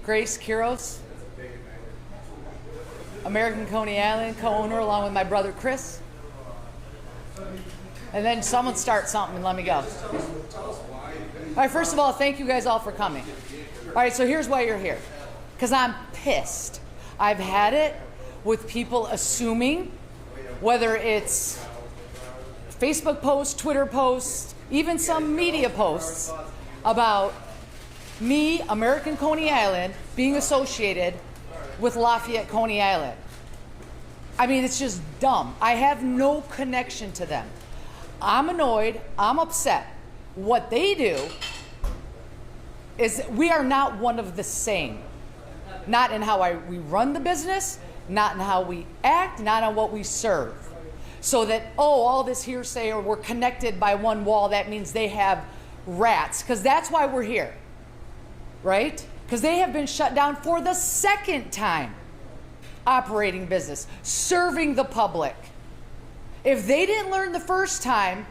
Grace Keros, American Coney Island, co-owner along with my brother Chris. And then someone start something and let me go. All right, first of all, thank you guys all for coming. All right, so here's why you're here. Because I'm pissed. I've had it with people assuming, whether it's Facebook posts, Twitter posts, even some media posts about me, American Coney Island, being associated with Lafayette, Coney Island. I mean, it's just dumb. I have no connection to them. I'm annoyed. I'm upset. What they do is we are not one of the same. Not in how we run the business, not in how we act, not on what we serve. So that, oh, all this hearsay or we're connected by one wall, that means they have rats. Because that's why we're here, right? Because they have been shut down for the second time operating business, serving the public. If they didn't learn the first time,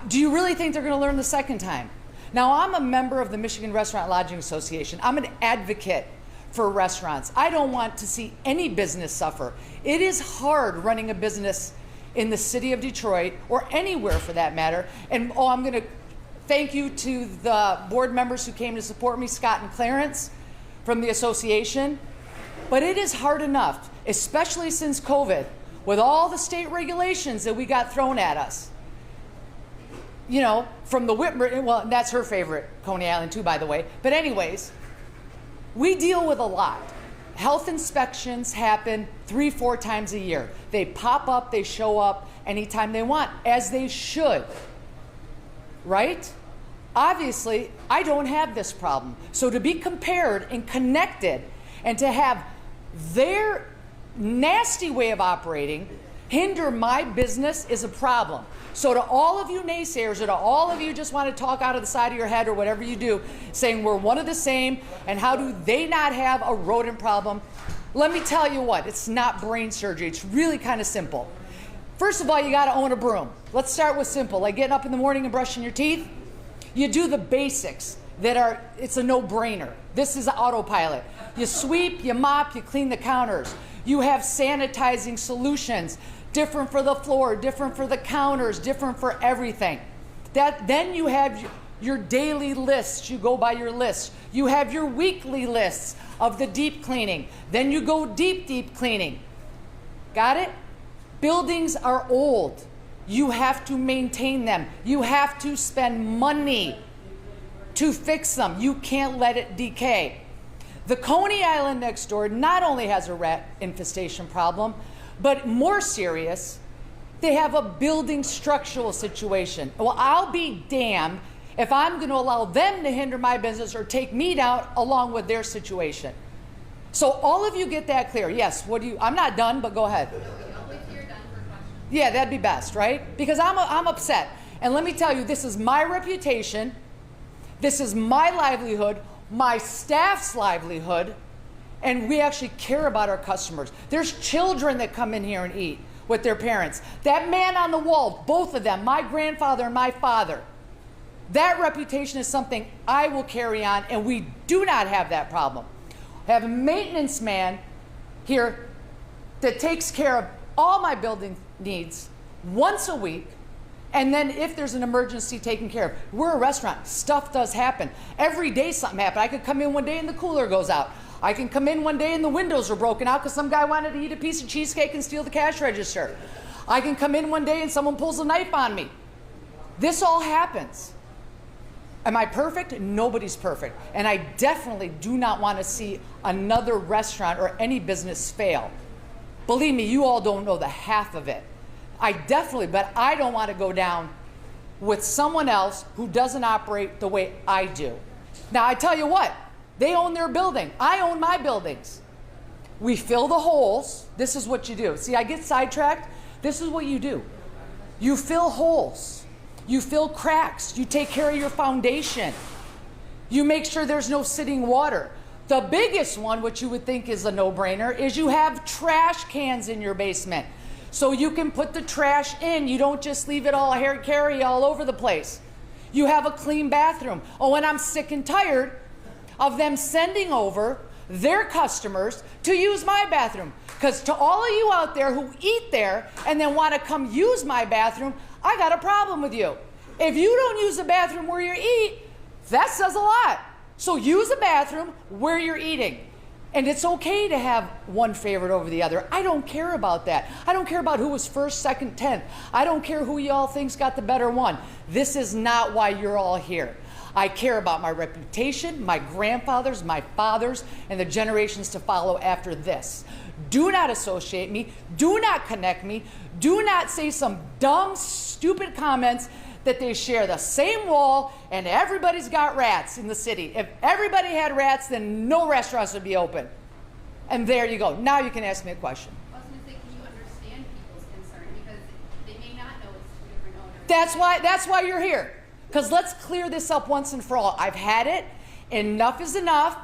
do you really think they're going to learn the second time? Now, I'm a member of the Michigan Restaurant Lodging Association. I'm an advocate for restaurants. I don't want to see any business suffer. It is hard running a business in the city of Detroit, or anywhere for that matter. And I'm going to thank you to the board members who came to support me, Scott and Clarence from the association. But it is hard enough, especially since COVID, with all the state regulations that we got thrown at us. You know, from the Whitmer, well, that's her favorite, Coney Island too, by the way. But anyways, we deal with a lot. Health inspections happen 3-4 times a year. They pop up, they show up anytime they want, as they should, right? Obviously, I don't have this problem. So to be compared and connected and to have their nasty way of operating hinder my business is a problem. So to all of you naysayers, or to all of you just want to talk out of the side of your head or whatever you do, saying we're one of the same and how do they not have a rodent problem, let me tell you what, it's not brain surgery. It's really kind of simple. First of all, you got to own a broom. Let's start with simple, like getting up in the morning and brushing your teeth. You do the basics that are, it's a no-brainer. This is autopilot. You sweep, you mop, you clean the counters. You have sanitizing solutions, different for the floor, different for the counters, different for everything. Then you have your daily lists. You go by your lists. You have your weekly lists of the deep cleaning. Then you go deep cleaning. Got it? Buildings are old. You have to maintain them. You have to spend money to fix them. You can't let it decay. The Coney Island next door not only has a rat infestation problem, but more serious, they have a building structural situation. Well, I'll be damned if I'm going to allow them to hinder my business or take me down along with their situation. So all of you get that clear. Yes, I'm not done, but go ahead. Yeah, that'd be best, right? Because I'm upset. And let me tell you, this is my reputation. This is my livelihood, my staff's livelihood. And we actually care about our customers. There's children that come in here and eat with their parents. That man on the wall, both of them, my grandfather and my father, that reputation is something I will carry on, and we do not have that problem. I have a maintenance man here that takes care of all my building needs once a week, and then if there's an emergency, taken care of. We're a restaurant. Stuff does happen. Every day something happens. I could come in one day and the cooler goes out. I can come in one day and the windows are broken out because some guy wanted to eat a piece of cheesecake and steal the cash register. I can come in one day and someone pulls a knife on me. This all happens. Am I perfect? Nobody's perfect. And I definitely do not want to see another restaurant or any business fail. Believe me, you all don't know the half of it. But I don't want to go down with someone else who doesn't operate the way I do. Now, I tell you what, they own their building. I own my buildings. We fill the holes. This is what you do. See, I get sidetracked. This is what you do. You fill holes. You fill cracks. You take care of your foundation. You make sure there's no sitting water. The biggest one, which you would think is a no-brainer, is you have trash cans in your basement. So you can put the trash in. You don't just leave it all carry all over the place. You have a clean bathroom. Oh, and I'm sick and tired of them sending over their customers to use my bathroom. Because to all of you out there who eat there and then want to come use my bathroom, I got a problem with you. If you don't use the bathroom where you eat, that says a lot. So use the bathroom where you're eating. And it's okay to have one favorite over the other. I don't care about that. I don't care about who was first, second, 10th. I don't care who y'all think's got the better one. This is not why you're all here. I care about my reputation, my grandfathers, my fathers, and the generations to follow after this. Do not associate me. Do not connect me. Do not say some dumb, stupid comments that they share the same wall and everybody's got rats in the city. If everybody had rats, then no restaurants would be open. And there you go. Now you can ask me a question. I was going to say, can you understand people's concern? Because they may not know it's two different owners. That's why you're here. Because let's clear this up once and for all. I've had it. Enough is enough.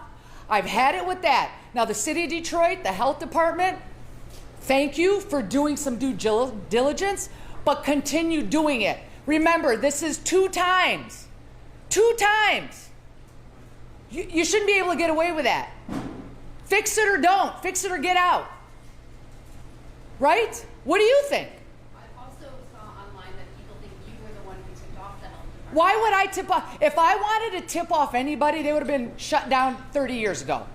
I've had it with that. Now the city of Detroit, the health department, thank you for doing some due diligence, but continue doing it. Remember, this is 2 times. 2 times. You shouldn't be able to get away with that. Fix it or don't. Fix it or get out. Right? What do you think? I also saw online that people think you were the one who tipped off the health department. Why would I tip off? If I wanted to tip off anybody, they would have been shut down 30 years ago.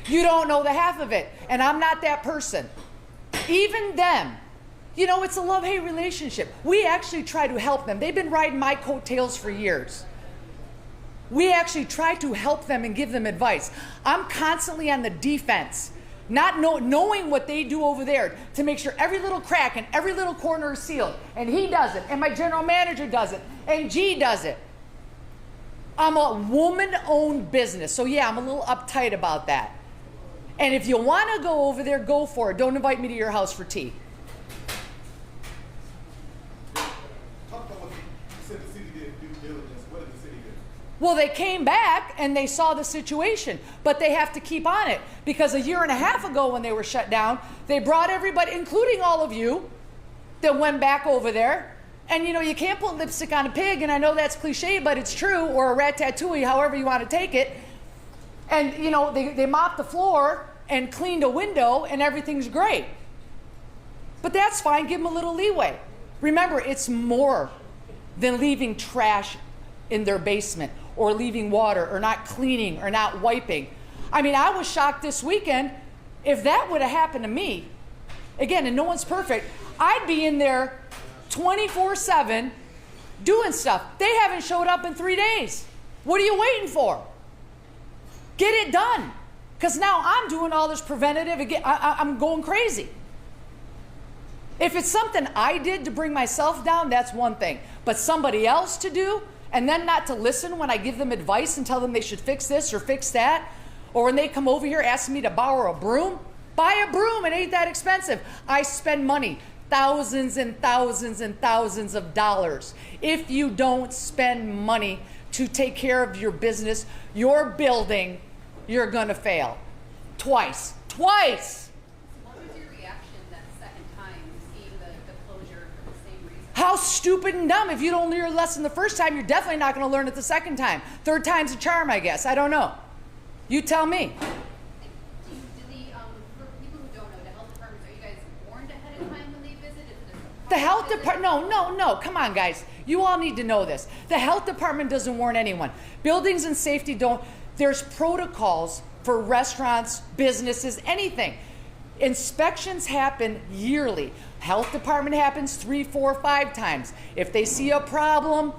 You don't know the half of it, and I'm not that person. Even them. You know, it's a love-hate relationship. We actually try to help them. They've been riding my coattails for years. We actually try to help them and give them advice. I'm constantly on the defense, not knowing what they do over there to make sure every little crack and every little corner is sealed. And he does it, and my general manager does it, and G does it. I'm a woman-owned business, so yeah, I'm a little uptight about that. And if you want to go over there, go for it. Don't invite me to your house for tea. Well, they came back and they saw the situation, but they have to keep on it because a year and a half ago when they were shut down, they brought everybody, including all of you, that went back over there. And you know, you can't put lipstick on a pig, and I know that's cliche, but it's true, or a rat tattooey, however you want to take it. And you know, they mopped the floor and cleaned a window and everything's great. But that's fine, give them a little leeway. Remember, it's more than leaving trash in their basement or leaving water or not cleaning or not wiping. I mean, I was shocked this weekend. If that would have happened to me, again, and no one's perfect, I'd be in there 24/7 doing stuff. They haven't showed up in 3 days. What are you waiting for? Get it done. Because now I'm doing all this preventative. Again, I'm going crazy. If it's something I did to bring myself down, that's one thing. But somebody else to do, and then not to listen when I give them advice and tell them they should fix this or fix that, or when they come over here asking me to borrow a broom, buy a broom, it ain't that expensive. I spend money, thousands and thousands and thousands of dollars. If you don't spend money to take care of your business, your building, you're gonna fail. Twice. Twice! What was your reaction that second time seeing the closure for the same reason? How stupid and dumb. If you don't learn your lesson the first time, you're definitely not going to learn it the second time. Third time's a charm, I guess. I don't know. You tell me. For people who don't know, the health departments, are you guys warned ahead of time when they visit? The health department, no, come on guys. You all need to know this. The health department doesn't warn anyone. Buildings and safety don't. There's protocols for restaurants, businesses, anything. Inspections happen yearly. Health department happens 3, 4, 5 times. If they see a problem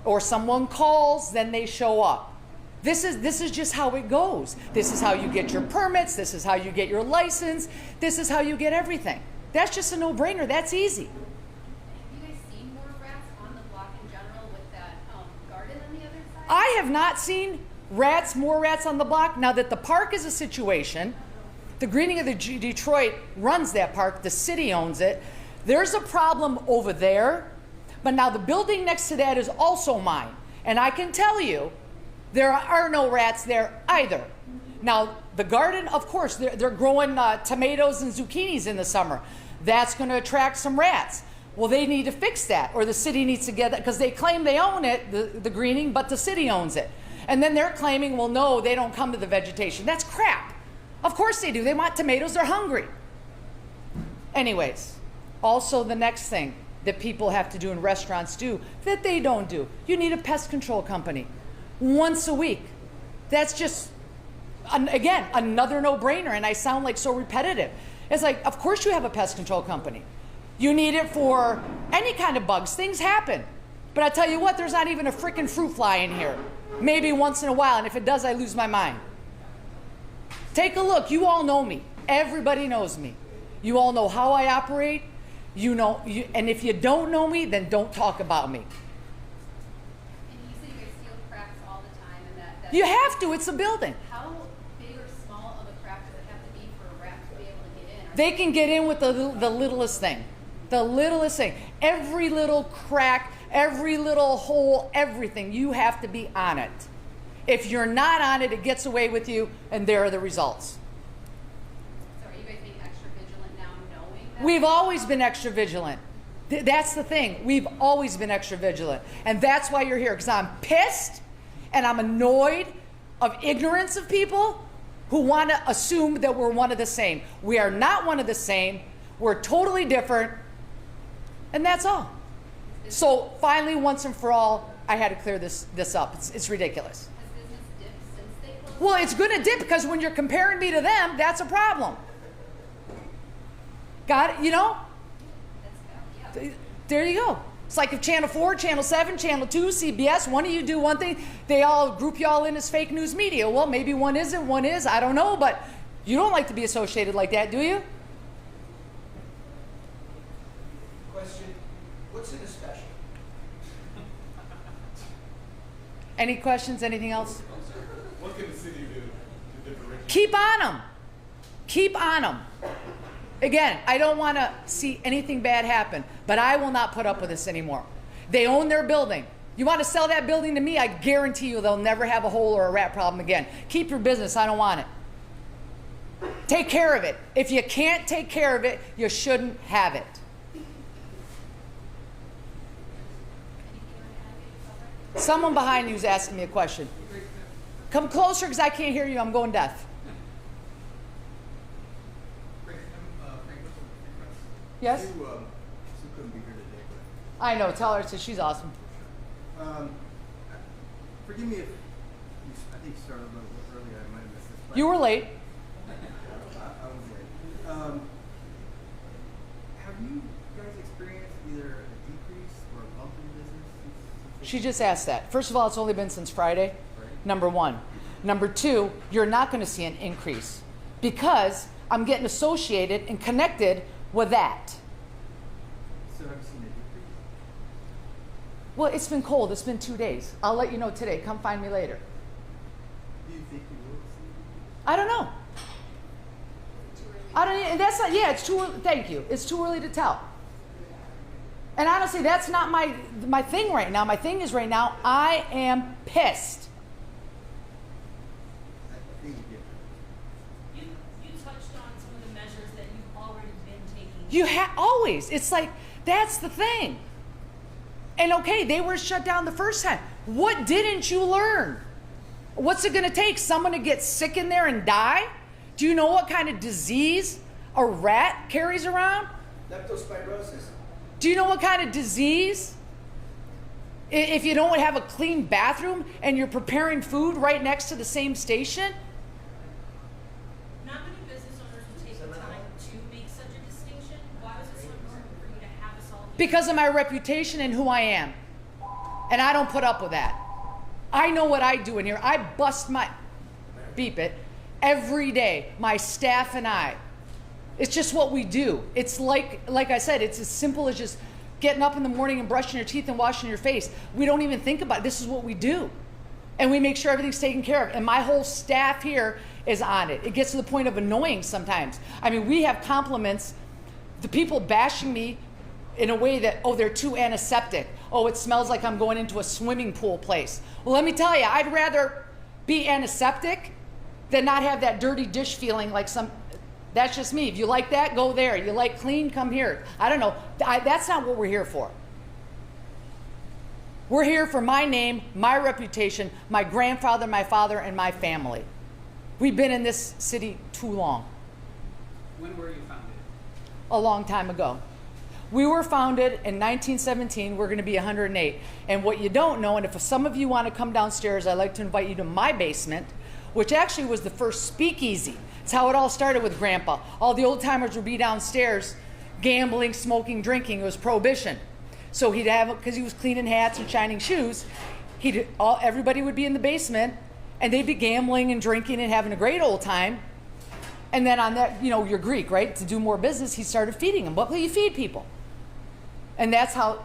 or someone calls, then they show up. This is just how it goes. This is how you get your permits. This is how you get your license. This is how you get everything. That's just a no-brainer. That's easy. Have you guys seen more rats on the block in general with that garden on the other side? I have not seen more rats on the block. Now that the park is a situation, the Greening of the Detroit runs that park. The city owns it. There's a problem over there, but now the building next to that is also mine. And I can tell you, there are no rats there either. Now, the garden, of course, they're growing tomatoes and zucchinis in the summer. That's going to attract some rats. Well, they need to fix that, or the city needs to get that, because they claim they own it, the Greening, but the city owns it. And then they're claiming, well, no, they don't come to the vegetation. That's crap. Of course they do. They want tomatoes. They're hungry. Anyways, also the next thing that people have to do in restaurants do that they don't do. You need a pest control company once a week. That's just, again, another no-brainer, and I sound like so repetitive. It's like, of course you have a pest control company. You need it for any kind of bugs. Things happen. But I tell you what, there's not even a freaking fruit fly in here. Maybe once in a while, and if it does, I lose my mind. Take a look. You all know me. Everybody knows me. You all know how I operate. You know, and if you don't know me, then don't talk about me. And you say you guys seal cracks all the time, and that's You have to. It's a building. how big or small of a crack does it have to be for a rat to be able to get in? They can get in with the littlest thing. The littlest thing. Every little crack, every little hole, everything. You have to be on it. If you're not on it, it gets away with you, and there are the results. So are you guys being extra vigilant now, knowing that? We've always been extra vigilant. That's the thing. We've always been extra vigilant. And that's why you're here, because I'm pissed and I'm annoyed of ignorance of people who want to assume that we're one of the same. We are not one of the same. We're totally different. And that's all. So finally, once and for all, I had to clear this up. It's ridiculous. Has business dipped since they closed? Well, it's going to dip because when you're comparing me to them, that's a problem. Got it? You know? That's bad, yeah. There you go. It's like if Channel 4, Channel 7, Channel 2, CBS, one of you do one thing, they all group you all in as fake news media. Well, maybe one isn't, one is. I don't know, but you don't like to be associated like that, do you? Question, what's in a special? Any questions? Anything else? What can the city do to differentiate? Keep on them. Keep on them. Again, I don't want to see anything bad happen, but I will not put up with this anymore. They own their building. You want to sell that building to me, I guarantee you they'll never have a hole or a rat problem again. Keep your business. I don't want it. Take care of it. If you can't take care of it, you shouldn't have it. Someone behind you is asking me a question. Come closer because I can't hear you. I'm going deaf. Yes? Sue couldn't be here today, but I know. Tell her she's awesome. forgive me if I think you started a little bit earlier. I might have missed this. But You were late. I was late. Have you guys experienced either a decrease or a bump in business? She just asked that. First of all, it's only been since Friday, number one. Number two, you're not going to see an increase because I'm getting associated and connected with that. So have you seen a decrease? Well, it's been cold. It's been 2 days. I'll let you know today. Come find me later. Do you think you will see a decrease? I don't know. Too early. I don't. And that's not. Yeah, it's too early. Thank you. It's too early to tell. And honestly, that's not my thing right now. My thing is right now, I am pissed. I think you get You touched on some of the measures that you've already been taking. You always. It's like, that's the thing. And okay, they were shut down the first time. What didn't you learn? What's it going to take? Someone to get sick in there and die? Do you know what kind of disease a rat carries around? leptospirosis. Do you know what kind of disease? If you don't have a clean bathroom and you're preparing food right next to the same station? Not many business owners would take the time to make such a distinction. Why was it so important for you to have us all here? Because of my reputation and who I am. And I don't put up with that. I know what I do in here. I bust my, beep it, every day, my staff and I. It's just what we do. It's like I said, it's as simple as just getting up in the morning and brushing your teeth and washing your face. We don't even think about it. This is what we do. And we make sure everything's taken care of. And my whole staff here is on it. It gets to the point of annoying sometimes. I mean, we have compliments, the people bashing me in a way that, oh, they're too antiseptic. Oh, it smells like I'm going into a swimming pool place. Well, let me tell you, I'd rather be antiseptic than not have that dirty dish feeling like some. That's just me. If you like that, go there. You like clean, come here. I don't know. That's not what we're here for. We're here for my name, my reputation, my grandfather, my father, and my family. We've been in this city too long. When were you founded? A long time ago. We were founded in 1917. We're going to be 108. And what you don't know, and if some of you want to come downstairs, I'd like to invite you to my basement, which actually was the first speakeasy. It's how it all started with Grandpa. All the old timers would be downstairs gambling, smoking, drinking. It was prohibition. So he'd have, because he was cleaning hats and shining shoes, everybody would be in the basement and they'd be gambling and drinking and having a great old time. And then on that, you're Greek, right? To do more business, he started feeding them. What will you feed people? And that's how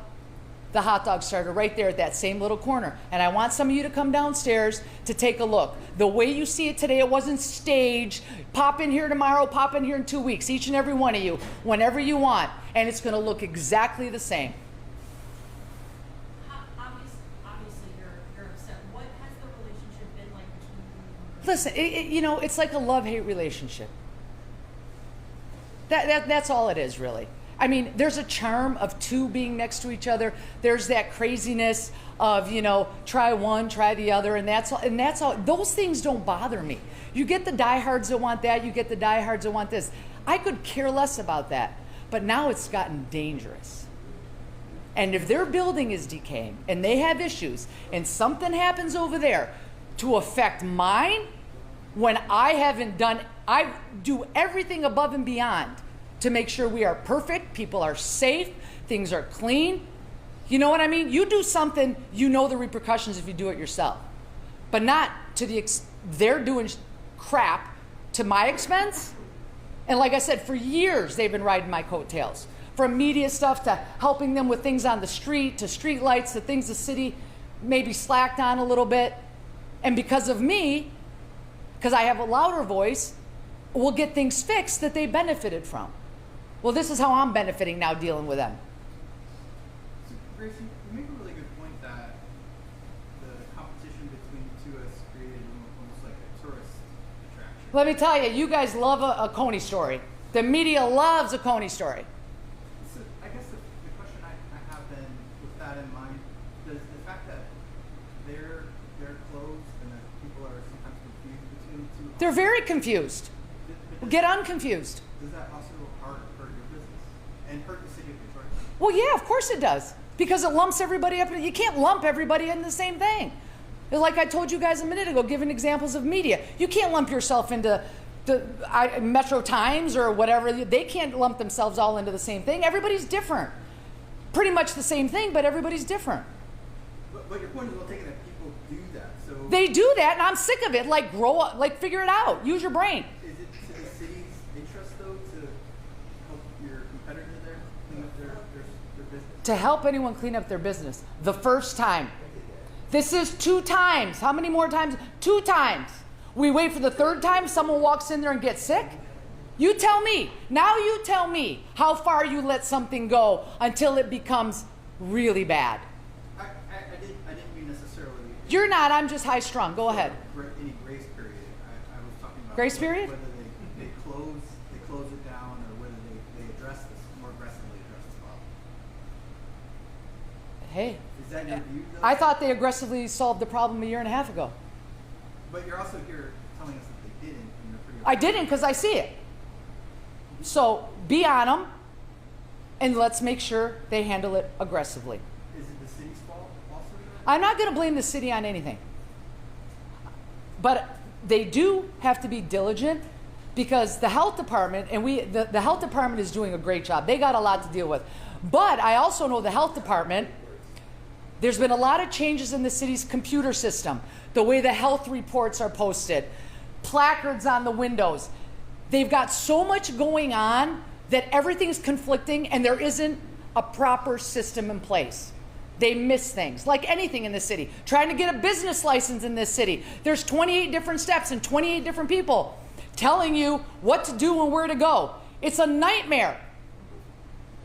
the hot dog started, right there at that same little corner. And I want some of you to come downstairs to take a look. The way you see it today, it wasn't staged. Pop in here tomorrow, pop in here in 2 weeks, each and every one of you, whenever you want. And it's going to look exactly the same. Obviously, you're upset. What has the relationship been like between you and Listen, it's like a love-hate relationship. That's all it is, really. I mean, there's a charm of two being next to each other. There's that craziness of, try one, try the other, and that's all. Those things don't bother me. You get the diehards that want that, you get the diehards that want this. I could care less about that. But now it's gotten dangerous. And if their building is decaying and they have issues and something happens over there to affect mine, when I do everything above and beyond to make sure we are perfect, people are safe, things are clean. You know what I mean? You do something, you know the repercussions if you do it yourself. But not to they're doing crap to my expense. And like I said, for years they've been riding my coattails. From media stuff to helping them with things on the street, to street lights, to things the city maybe slacked on a little bit. And because of me, because I have a louder voice, we'll get things fixed that they benefited from. Well, this is how I'm benefiting now dealing with them. So, Grace, you make a really good point that the competition between the two has created almost like a tourist attraction. Let me tell you, you guys love a Coney story. The media loves a Coney story. So I guess the question I have then, with that in mind, does the fact that they're closed and that people are sometimes confused between the two, They're very confused. Get unconfused. does that also hurt your business and hurt the city of Detroit? Well, yeah, of course it does. Because it lumps everybody up. You can't lump everybody in the same thing. Like I told you guys a minute ago, giving examples of media. You can't lump yourself into the Metro Times or whatever. They can't lump themselves all into the same thing. Everybody's different. Pretty much the same thing, but everybody's different. But your point is well taken that people do that. So They do that, and I'm sick of it. Like, grow up. Like, figure it out. Use your brain. is it to the city's interest though to help your competitor there clean up their business? To help anyone clean up their business. The first time. This is 2 times. How many more times? 2 times. We wait for the 3rd time, someone walks in there and gets sick? You tell me. Now you tell me how far you let something go until it becomes really bad. I didn't mean necessarily. You're not. I'm just high strung. Go ahead. Any grace period. I was talking about Grace period? whether they close it down or whether they address this more aggressively address this problem. Hey, Is that your view though? I thought they aggressively solved the problem 1.5 years ago. But you're also here telling us that they didn't, and you're pretty. I didn't because I see it. So be on them, and let's make sure they handle it aggressively. Is it the city's fault also? I'm not going to blame the city on anything. But they do have to be diligent because the health department, and the health department is doing a great job. They got a lot to deal with. But I also know the health department, there's been a lot of changes in the city's computer system, the way the health reports are posted, placards on the windows. They've got so much going on that everything's conflicting and there isn't a proper system in place. They miss things, like anything in the city. Trying to get a business license in this city. There's 28 different steps and 28 different people telling you what to do and where to go. It's a nightmare.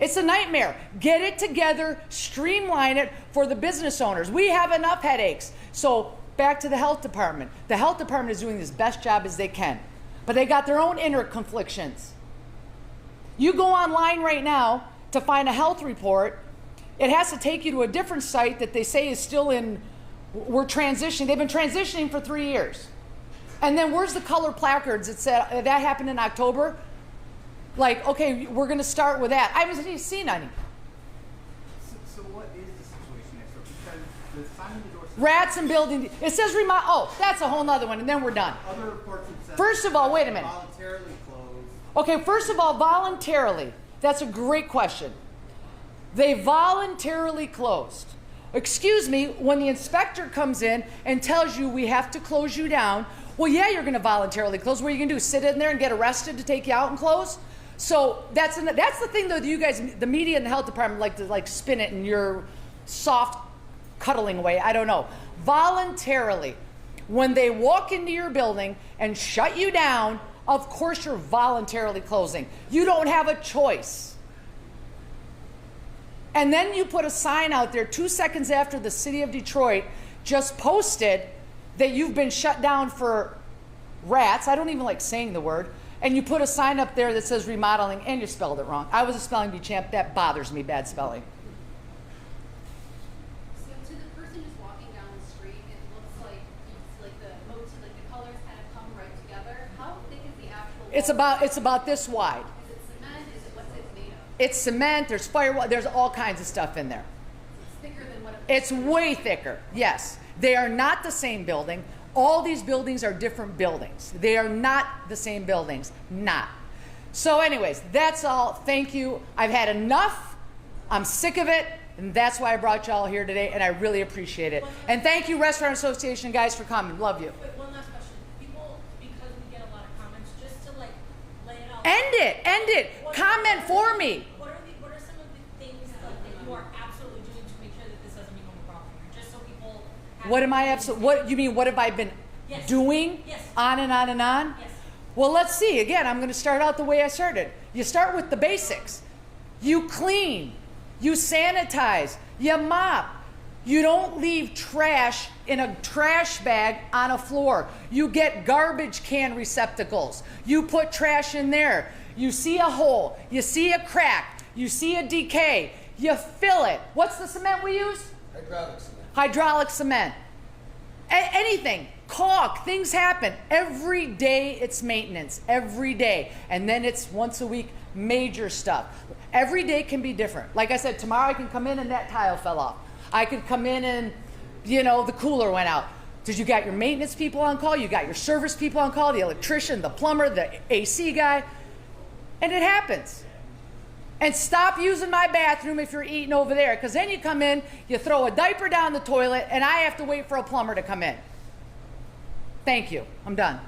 It's a nightmare. Get it together, streamline it for the business owners. We have enough headaches. So back to the health department. The health department is doing the best job as they can, but they got their own inner conflictions. You go online right now to find a health report. it has to take you to a different site that they say is still in, we're transitioning. They've been transitioning for 3 years. And then where's the color placards that said that happened in October? Like, okay, we're going to start with that. I haven't seen any. So what is the situation next door? Because the sign on the door says Rats and building. It says remodel. Oh, that's a whole nother one, and then we're done. other reports have said First of all, wait a minute. voluntarily closed. Okay, first of all, voluntarily. That's a great question. They voluntarily closed. Excuse me, when the inspector comes in and tells you we have to close you down, well, yeah, you're going to voluntarily close. What are you going to do? Sit in there and get arrested to take you out and close? So that's the thing, though, that you guys, the media and the health department, like to spin it in your soft cuddling way. I don't know. Voluntarily, when they walk into your building and shut you down, of course you're voluntarily closing. You don't have a choice. And then you put a sign out there 2 seconds after the city of Detroit just posted that you've been shut down for rats. I don't even like saying the word. And you put a sign up there that says remodeling, and you spelled it wrong. I was a spelling bee champ. That bothers me, bad spelling. So to the person who's walking down the street, it looks like it's like the motif, like the colors kind of come right together. How thick is the actual? It's about this wide. Is it cement? Is it what's it made of? It's cement. There's firewall. There's all kinds of stuff in there. It's thicker than what It's way thicker. Yes, they are not the same building. All these buildings are different buildings. They are not the same buildings. Not. So anyways, that's all. Thank you. I've had enough. I'm sick of it. And that's why I brought y'all here today. And I really appreciate it. And thank you, Restaurant Association guys, for coming. Love you. Wait, one last question. People, because we get a lot of comments, just to like lay it out. End it. End it. Comment for me. What are some of the things that you are absolutely doing to make sure that this doesn't become a problem? Just so people have What am I absolutely, what you mean, what have I been Yes. doing? Yes. On and on and on? Yes. Well, let's see. Again, I'm going to start out the way I started. You start with the basics. You clean. You sanitize. You mop. You don't leave trash in a trash bag on a floor. You get garbage can receptacles. You put trash in there. You see a hole. You see a crack. You see a decay. You fill it. What's the cement we use? Hydraulic cement. Hydraulic cement. Anything. Caulk. Things happen. Every day it's maintenance. Every day. And then it's once a week major stuff. Every day can be different. Like I said, tomorrow I can come in and that tile fell off. I could come in and, the cooler went out. Did you got your maintenance people on call? You got your service people on call, the electrician, the plumber, the AC guy. And it happens. And stop using my bathroom if you're eating over there, because then you come in, you throw a diaper down the toilet, and I have to wait for a plumber to come in. Thank you. I'm done.